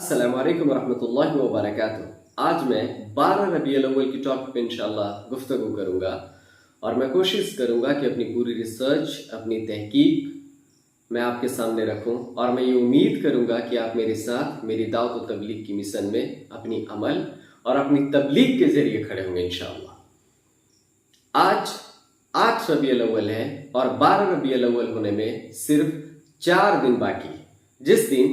अस्सलाम वालेकुम रहमतुल्लाहि व बरकातुहू। आज मैं 12 रबीउल अव्वल की टॉपिक पे इंशाल्लाह गुफ्तगू करूँगा और मैं कोशिश करूँगा कि अपनी पूरी रिसर्च, अपनी तहकीक मैं आपके सामने रखूँ और मैं ये उम्मीद करूँगा कि आप मेरे साथ मेरी दावत व तबलीग की मिशन में अपनी अमल और अपनी तबलीग के ज़रिए खड़े होंगे इंशाअल्लाह। आज 8 रबीउल अव्वल है और 12 रबीउल अव्वल होने में सिर्फ 4 दिन बाकी है, जिस दिन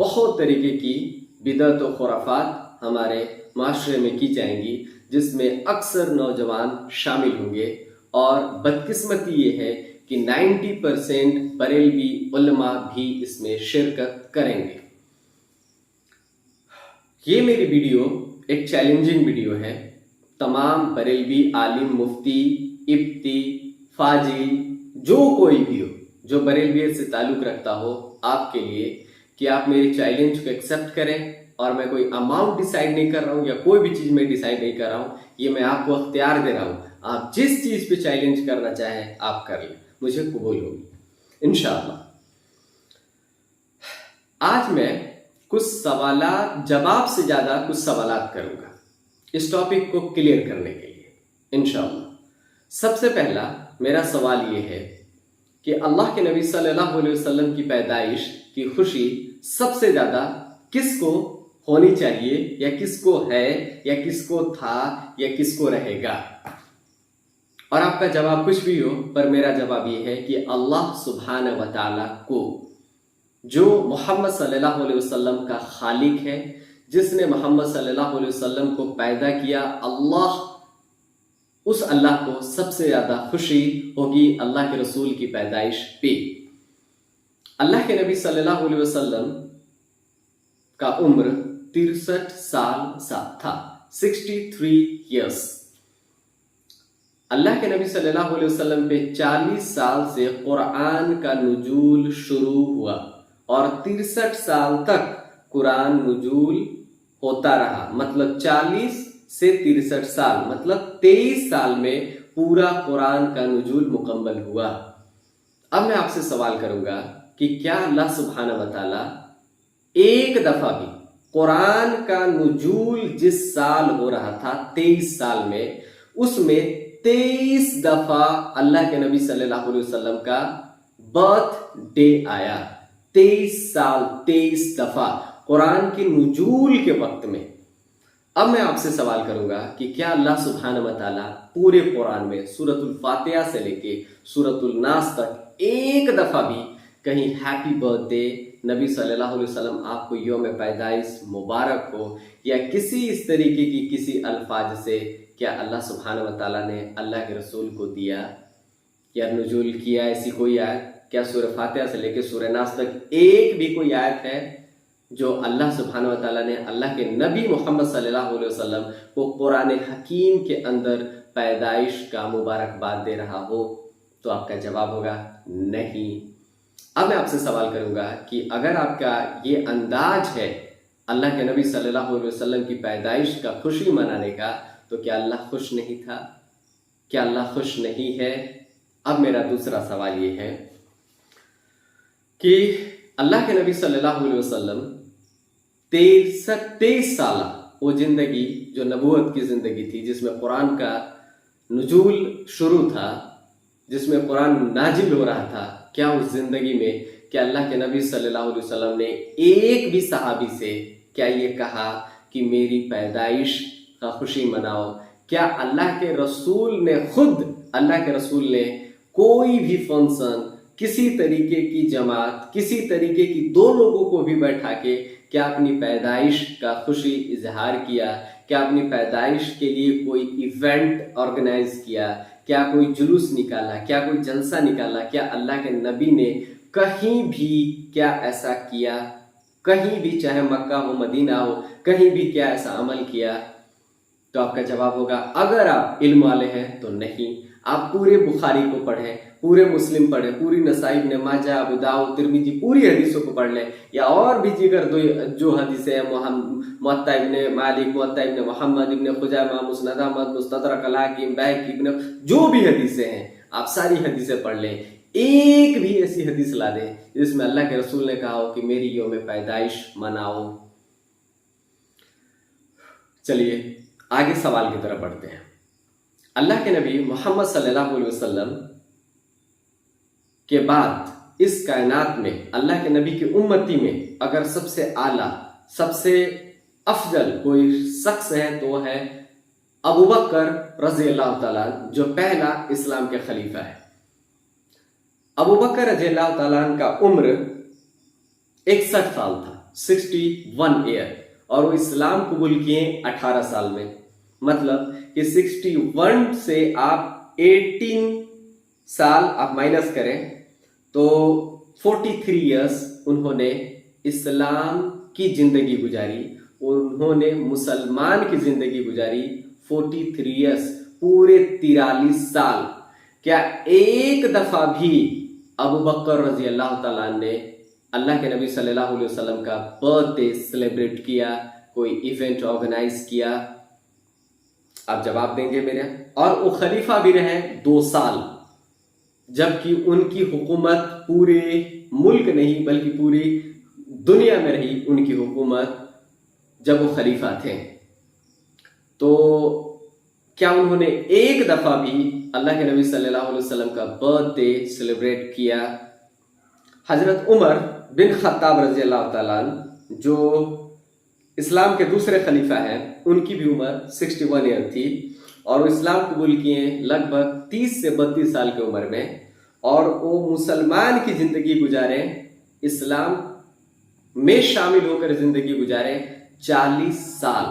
बहुत तरीके की बिदअत और खुराफात हमारे माशरे में की जाएंगी, जिसमें अक्सर नौजवान शामिल होंगे और बदकिस्मती ये है कि 90% बरेलवी उलमा भी इसमें शिरकत करेंगे। ये मेरी वीडियो एक चैलेंजिंग वीडियो है तमाम बरेलवी आलिम, मुफ्ती, इफ्ती, फाजिल, जो कोई भी हो जो बरेलवियत से ताल्लुक़ रखता हो, आपके लिए कि आप मेरे चैलेंज को एक्सेप्ट करें। और मैं कोई अमाउंट डिसाइड नहीं कर रहा हूँ या कोई भी चीज़ मैं डिसाइड नहीं कर रहा हूँ, ये मैं आपको अख्तियार दे रहा हूँ। आप जिस चीज़ पे चैलेंज करना चाहें आप कर लें, मुझे कबूल होगी इंशाअल्लाह। आज मैं कुछ सवालात, जवाब से ज़्यादा कुछ सवालात करूँगा इस टॉपिक को क्लियर करने के लिए इंशाअल्लाह। सबसे पहला मेरा सवाल ये है कि अल्लाह के नबी सल्लल्लाहु अलैहि वसल्लम की पैदाइश की खुशी सबसे ज़्यादा किसको होनी चाहिए, या किसको है, या किसको था, या किसको रहेगा? और आपका जवाब कुछ भी हो, पर मेरा जवाब ये है कि अल्लाह सुब्हान व तआला को, जो मोहम्मद सल्लल्लाहु अलैहि वसल्लम का खालिक है, जिसने मोहम्मद सल्लल्लाहु अलैहि वसल्लम को पैदा किया, उस अल्लाह को सबसे ज़्यादा खुशी होगी अल्लाह के रसूल की पैदाइश पे। अल्लाह के नबी सल्लल्लाहु अलैहि वसल्लम का उम्र 63 साल था, 63 ईयर्स। अल्लाह के नबी सल्लल्लाहु अलैहि वसल्लम पे 40 साल से कुरान का नुजूल शुरू हुआ और 63 साल तक कुरान नुजूल होता रहा। मतलब 40 से 63 साल, मतलब 23 साल में पूरा कुरान का नुजूल मुकम्मल हुआ। अब मैं आपसे सवाल करूंगा कि क्या अल्लाह सुब्हानहू व तआला एक दफा भी कुरान का नुजूल जिस साल हो रहा था 23 साल में, उसमें 23 दफा अल्लाह के नबी सल्लल्लाहु अलैहि वसल्लम का बर्थडे आया? 23 साल 23 दफा कुरान के नुजूल के वक्त में। अब मैं आपसे सवाल करूंगा कि क्या अल्लाह सुब्हानहू व तआला पूरे कुरान में सूरतुल फातिहा से लेके सूरतुल नास तक एक दफा भी कहीं हैप्पी बर्थडे नबी सल्लल्लाहु अलैहि वसल्लम, आपको यौम पैदाइश मुबारक हो, या किसी इस तरीके की किसी अल्फाज से क्या अल्लाह सुब्हानहू व तआला ने अल्लाह के रसूल को दिया या नुजूल किया? ऐसी कोई आयत क्या सूरह फातिहा से लेके सूरह नास तक एक भी कोई आयत है जो अल्लाह सुब्हानहू व तआला ने अल्लाह के नबी मोहम्मद सल्लल्लाहु अलैहि वसल्लम को कुरान हकीम के अंदर पैदाइश का मुबारकबाद दे रहा हो? तो आपका जवाब होगा नहीं। अब मैं आपसे सवाल करूंगा कि अगर आपका ये अंदाज है अल्लाह के नबी सल्लल्लाहु अलैहि वसल्लम की पैदाइश का खुशी मनाने का, तो क्या अल्लाह खुश नहीं था? क्या अल्लाह खुश नहीं है? अब मेरा दूसरा सवाल ये है कि अल्लाह के नबी सल्लल्लाहु अलैहि वसल्लम 23 साल वो जिंदगी जो नबूवत की जिंदगी थी, जिसमें कुरान का नुजूल शुरू था, जिसमें कुरान नाजिल हो रहा था, क्या उस जिंदगी में क्या अल्लाह के नबी सल्लल्लाहु अलैहि वसल्लम ने एक भी सहाबी से क्या ये कहा कि मेरी पैदाइश का खुशी मनाओ? क्या अल्लाह के रसूल ने खुद, अल्लाह के रसूल ने कोई भी फंक्शन, किसी तरीके की जमात, किसी तरीके की दो लोगों को भी बैठा के क्या अपनी पैदाइश का खुशी इजहार किया? क्या अपनी पैदाइश के लिए कोई इवेंट ऑर्गेनाइज किया? क्या कोई जुलूस निकाला? क्या कोई जलसा निकाला? क्या अल्लाह के नबी ने कहीं भी क्या ऐसा किया? कहीं भी, चाहे मक्का हो, मदीना हो, कहीं भी क्या ऐसा अमल किया? तो आपका जवाब होगा, अगर आप इल्म वाले हैं तो नहीं। आप पूरे बुखारी को पढ़ें, पूरे मुस्लिम पढ़ें, पूरी नसाई, इब्न माजा, अबू दाऊद, तिरमिजी, पूरी हदीसों को पढ़ लें, या और भी दीगर जो हदीसें हैं, मुअत्ता इब्न मालिक, मुअत्ता इब्न मोहम्मद, इब्न खुजैमा, मुस्नद अहमद, मुस्तदरक अल-हाकिम, बैहकी, इब्न, जो भी हदीसें हैं आप सारी हदीसें पढ़ लें। एक भी ऐसी हदीस ला दें जिसमें अल्लाह के रसूल ने कहा हो कि मेरी यौम पैदाइश मनाओ, चलिए आगे सवाल की तरफ बढ़ते हैं। अल्लाह के नबी मोहम्मद सल्लल्लाहु अलैहि वसल्लम के बाद इस कायनात में अल्लाह के नबी की उम्मती में अगर सबसे आला, सबसे अफजल कोई शख्स है तो है अबू बकर रजी अल्लाह ताला, जो पहला इस्लाम के खलीफा है। अबू बकर रजी अल्लाह ताला का उम्र 61 साल था, 61 ईयर, और वो इस्लाम कबूल किए 18 साल में। मतलब कि 61 से आप 18 साल आप माइनस करें तो 43 ईयर्स उन्होंने इस्लाम की जिंदगी गुजारी, उन्होंने मुसलमान की जिंदगी गुजारी 43 ईयर्स, पूरे 43 साल। क्या एक दफा भी अबू बकर रजी अल्लाह ताला ने अल्लाह के नबी सल्लल्लाहु अलैहि वसल्लम का बर्थडे सेलिब्रेट किया, कोई इवेंट ऑर्गेनाइज किया? आप जवाब देंगे मेरे। और वो खलीफा भी रहे 2 साल, जबकि उनकी हुकूमत पूरे मुल्क नहीं बल्कि पूरी दुनिया में रही उनकी हुकूमत जब वो खलीफा थे। तो क्या उन्होंने एक दफा भी अल्लाह के नबी सल्लल्लाहु अलैहि वसल्लम का बर्थडे सेलिब्रेट किया? हजरत उमर बिन खत्ताब रजी अल्लाह ताला अन्हु, जो इस्लाम के दूसरे खलीफा हैं, उनकी भी उम्र 61 ईयर थी और वो इस्लाम कबूल किए लगभग 30 से 32 साल की उम्र में, और वो मुसलमान की जिंदगी गुजारे, इस्लाम में शामिल होकर जिंदगी गुजारे 40 साल।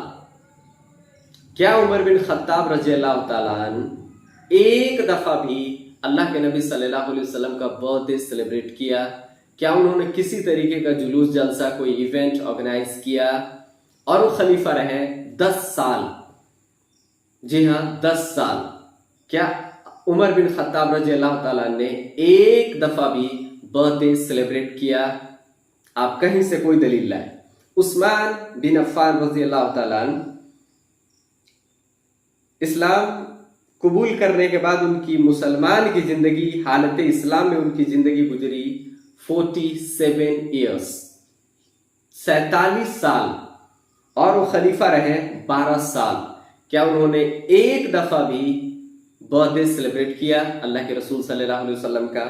क्या उमर बिन खत्ताब रजी अल्लाह ताला अन्हु एक दफा भी अल्लाह के नबी सल्लल्लाहु अलैहि वसल्लम का बर्थडे सेलिब्रेट किया? क्या उन्होंने किसी तरीके का जुलूस जलसा, कोई इवेंट ऑर्गेनाइज किया? और वो खलीफा रहे 10 साल। जी हाँ, 10 साल। क्या उमर बिन खत्ताब रजी अल्लाह ताला ने एक दफा भी बर्थडे सेलिब्रेट किया? आप कहीं से कोई दलील लाए। उस्मान बिन अफ्फान रजी अल्लाह ताला इस्लाम कबूल करने के बाद उनकी मुसलमान की जिंदगी, हालत इस्लाम में उनकी जिंदगी गुजरी 47 ईयर्स, 47 साल, और वो खलीफा रहे 12 साल। क्या उन्होंने एक दफा भी बर्थडे सेलिब्रेट किया अल्लाह के रसूल सल्लल्लाहु अलैहि वसल्लम का?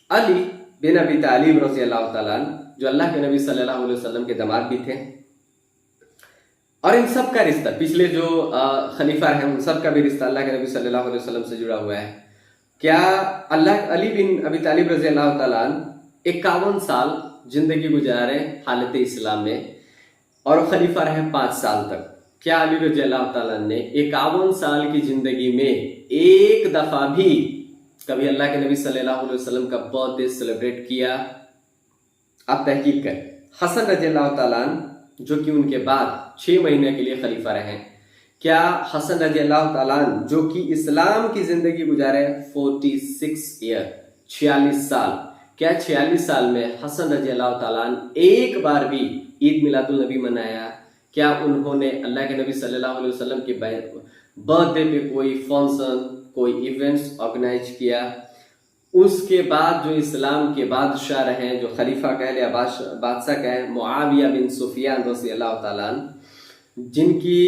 अली बिन अबी तालिब रज़ी अल्लाह ताला अन्हु, जो अल्लाह के नबी सल्लल्लाहु अलैहि वसल्लम के दामाद भी थे, और इन सब का रिश्ता, पिछले जो खलीफा हैं उन सब का भी रिश्ता अल्लाह के नबी सल्लल्लाहु अलैहि वसल्लम से जुड़ा हुआ है। क्या अली बिन अबी तालिब रज़ी अल्लाह ताला अन्हु 51 साल जिंदगी गुजारे हालत इस्लाम में, और खलीफा रहे 5 साल तक? क्या अली रज़ी अल्लाह ताला ने 51 साल की जिंदगी में एक दफा भी कभी अल्लाह के नबी सल्लल्लाहु अलैहि वसल्लम का बर्थडे सेलिब्रेट किया? आप तहकीक करें। हसन रज़ी अल्लाह ताला अन्हु, जो कि उनके बाद 6 महीने के लिए खलीफा रहे, क्या हसन रज़ी अल्लाह ताला अन्हु, जो कि इस्लाम की जिंदगी गुजारे 46 ईयर, 46 साल, क्या 46 साल में हसन रज़ी अल्लाह ताला अन्हु एक बार भी ईद मिलादुल नबी मनाया? क्या उन्होंने अल्लाह के नबी सल्लल्लाहु अलैहि वसल्लम के बर्थडे पे कोई फंक्शन, कोई इवेंट्स ऑर्गेनाइज किया? उसके बाद जो इस्लाम के बादशाह रहे, जो खलीफा कह लिया, बादशाह कहे, मुआविया बिन सुफियान रज़ी अल्लाह ताला अन्हु, जिनकी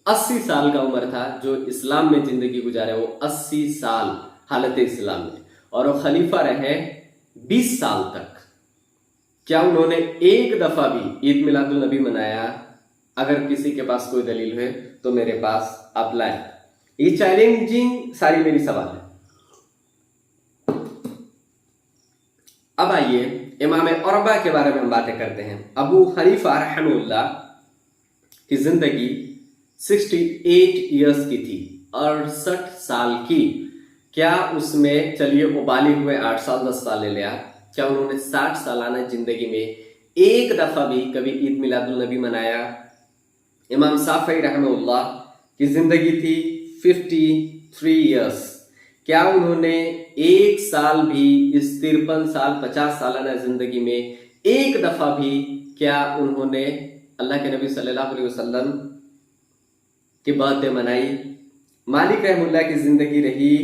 80 साल का उम्र था, जो इस्लाम में जिंदगी गुजारे वो 80 साल हालत इस्लाम में, और वो खलीफा रहे 20 साल तक। क्या उन्होंने एक दफा भी ईद मिलादुल नबी मनाया? अगर किसी के पास कोई दलील है तो मेरे पास आप लाए। ये चैलेंजिंग सारी मेरी सवाल है। अब आइए इमाम अरबा के बारे में हम बातें करते हैं। अबू हनीफा रहमतुल्लाह की जिंदगी 68 ईयर्स की थी, 68 साल की। क्या उसमें, चलिए वो बालिग हुए 8 साल 10 साल ले लिया, क्या उन्होंने 60 सालाना जिंदगी में एक दफा भी कभी ईद मिलादुल नबी मनाया? इमाम शाफई रहमतुल्लाह की जिंदगी थी 53 ईयर्स। क्या उन्होंने एक साल भी इस 53 साल 50 सालाना जिंदगी में एक दफा भी क्या उन्होंने अल्लाह के नबी सल्लल्लाहु अलैहि वसल्लम की बर्थडे मनाई? मालिक रहमुल्लाह की जिंदगी रही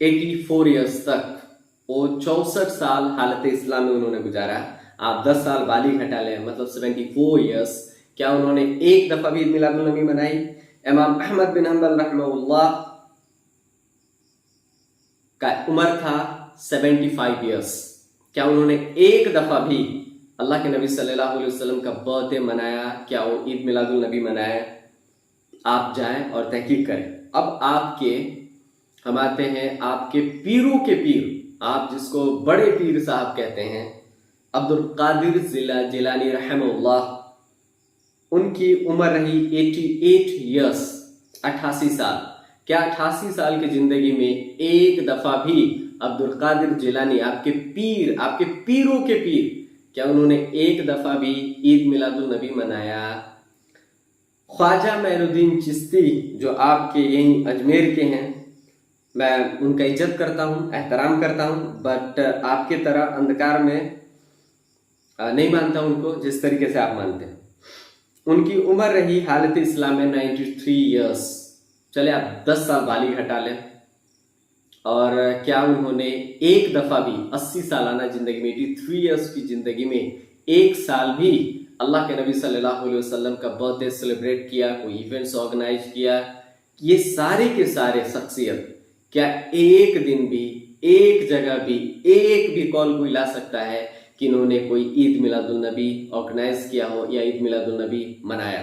84 ईयर्स तक, वो 64 साल हालत इस्लाम में उन्होंने गुजारा। आप 10 साल बालिग हटा लें, मतलब 74 ईयर्स, क्या उन्होंने एक दफा भी ईद मिलादुल नबी मनाई? इमाम अहमद बिन हंबल रहमहुल्लाह का उम्र था 75 ईयर्स, क्या उन्होंने एक दफा भी अल्लाह के नबी सल्लल्लाहु अलैहि वसल्लम का बर्थडे मनाया? क्या वो ईद मिलादुल नबी मनाया? आप जाएं और तहकीक करें। अब हम आते हैं आपके पीरों के पीर, आप जिसको बड़े पीर साहब कहते हैं, अब्दुल कादिर जिलानी रहमहुल्लाह, उनकी उम्र रही 88 ईयर्स, 88 साल। क्या 88 साल की जिंदगी में एक दफा भी अब्दुल कादिर जिलानी, आपके पीरों के पीर, क्या उन्होंने एक दफा भी ईद मिलादुल नबी मनाया? ख्वाजा मैनुद्दीन चिश्ती जो आपके यहीं अजमेर के हैं, मैं उनका इज्जत करता हूँ, एहतराम करता हूँ, बट आपके तरह अंधकार में नहीं मानता उनको जिस तरीके से आप मानते हैं। उनकी उम्र रही हालत इस्लाम में 93 ईयर्स। चले आप 10 साल बालिग हटा लें, और क्या उन्होंने एक दफा भी 80 सालाना जिंदगी में, 83 ईयर्स की जिंदगी में एक साल भी अल्लाह के नबी सल्लल्लाहु अलैहि वसल्लम का बर्थडे सेलिब्रेट किया, कोई इवेंट्स ऑर्गेनाइज किया? ये सारे के सारे शख्सियत क्या एक दिन भी, एक जगह भी, एक भी कॉल कोई ला सकता है कि इन्होंने कोई ईद मिलादुल नबी ऑर्गेनाइज किया हो या ईद मिलादुल नबी मनाया?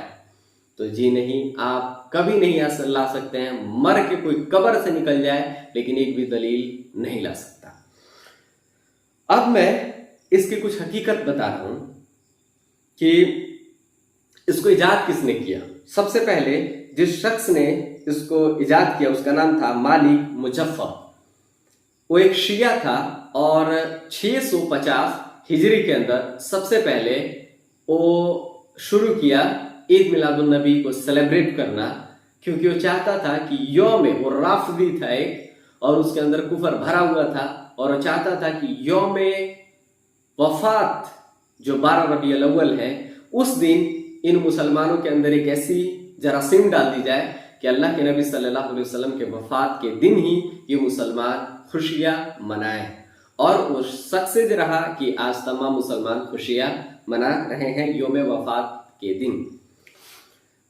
तो जी नहीं, आप कभी नहीं ला सकते हैं। मर के कोई कब्र से निकल जाए लेकिन एक भी दलील नहीं ला सकता। अब मैं इसकी कुछ हकीकत बता रहा हूं कि इसको इजाद किसने किया। सबसे पहले जिस शख्स ने इसको इजाद किया उसका नाम था मालिक मुजफ्फर। वो एक शिया था और 650 हिजरी के अंदर सबसे पहले वो शुरू किया ईद मिलादुल नबी को सेलिब्रेट करना, क्योंकि वो चाहता था कि यौम, वो राफदी था एक, और उसके अंदर कुफर भरा हुआ था, और वो चाहता था कि यौम वफात जो 12 रबीउल अव्वल है, उस दिन इन मुसलमानों के अंदर एक ऐसी जरासीम डाल दी जाए कि अल्लाह के नबी सल्लल्लाहु अलैहि वसल्लम के वफात के दिन ही ये मुसलमान खुशियां मनाएं। और वो सक्सेस रहा कि आज तमाम मुसलमान खुशियां मना रहे हैं यौम वफात के दिन।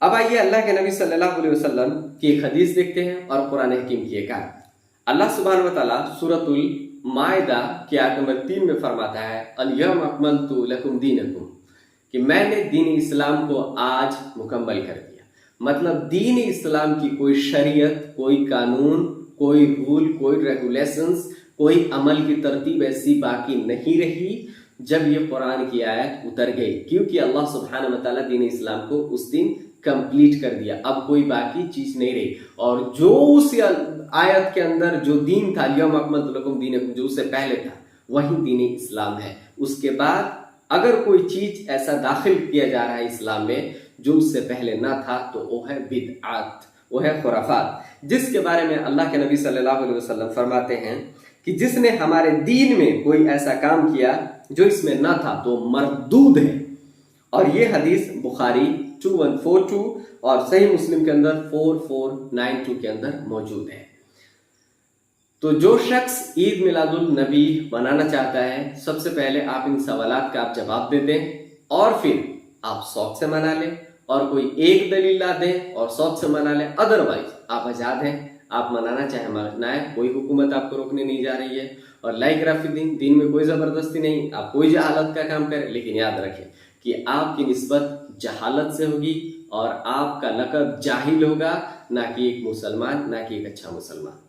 अब आइए अल्लाह के नबी सल्लल्लाहु अलैहि वसल्लम की एक हदीस देखते हैं और कुरान हकीम की एक आयत। अल्लाह सुब्हानहु व तआला सूरतुल माइदा की आयत नंबर 3 में फरमाता है, अल-यौम अकमलतु लकुम दीनकुम, कि मैंने दीन इस्लाम को आज मुकम्मल कर दिया। मतलब दीन इस्लाम की कोई शरीयत, कोई कानून, कोई रूल, कोई रेगुलेशंस, कोई अमल की तरतीब ऐसी बाकी नहीं रही जब ये कुरान की आयत उतर गई, क्योंकि अल्लाह सुब्हानहु व तआला दीन इस्लाम को उस दिन कंप्लीट कर दिया। अब कोई बाकी चीज नहीं रही। और जो उस आयत के अंदर जो दीन था, यौम अकमलतु लकुम दीनकुम, जो उससे पहले था, वही दीन इस्लाम है। उसके बाद अगर कोई चीज ऐसा दाखिल किया जा रहा है इस्लाम में जो उससे पहले ना था, तो वो है बिदअत, वो है खुराफात, जिसके बारे में अल्लाह के नबी सल्लल्लाहु अलैहि वसल्लम फरमाते हैं कि जिसने हमारे दीन में कोई ऐसा काम किया जो इसमें ना था तो मरदूद है। और ये हदीस बुखारी 2142 और सही मुस्लिम के अंदर 4492 के अंदर मौजूद है। तो जो शख्स ईद मिलादुल नबी मनाना चाहता है, सबसे पहले आप इन सवालात का आप जवाब दे दें और फिर आप शौक से मना लें, और कोई एक दलील ला दें और शौक से मना लें। अदरवाइज आप आजाद हैं, आप मनाना चाहे मनाएं, कोई हुकूमत आपको रोकने नहीं जा रही है। और लाइक राफिदीन, दीन में कोई जबरदस्ती नहीं, आप कोई जहालत का काम करें, लेकिन याद रखें कि आपकी निस्बत जहालत से होगी और आपका लक़ब जाहिल होगा, ना कि एक मुसलमान, ना कि एक अच्छा मुसलमान।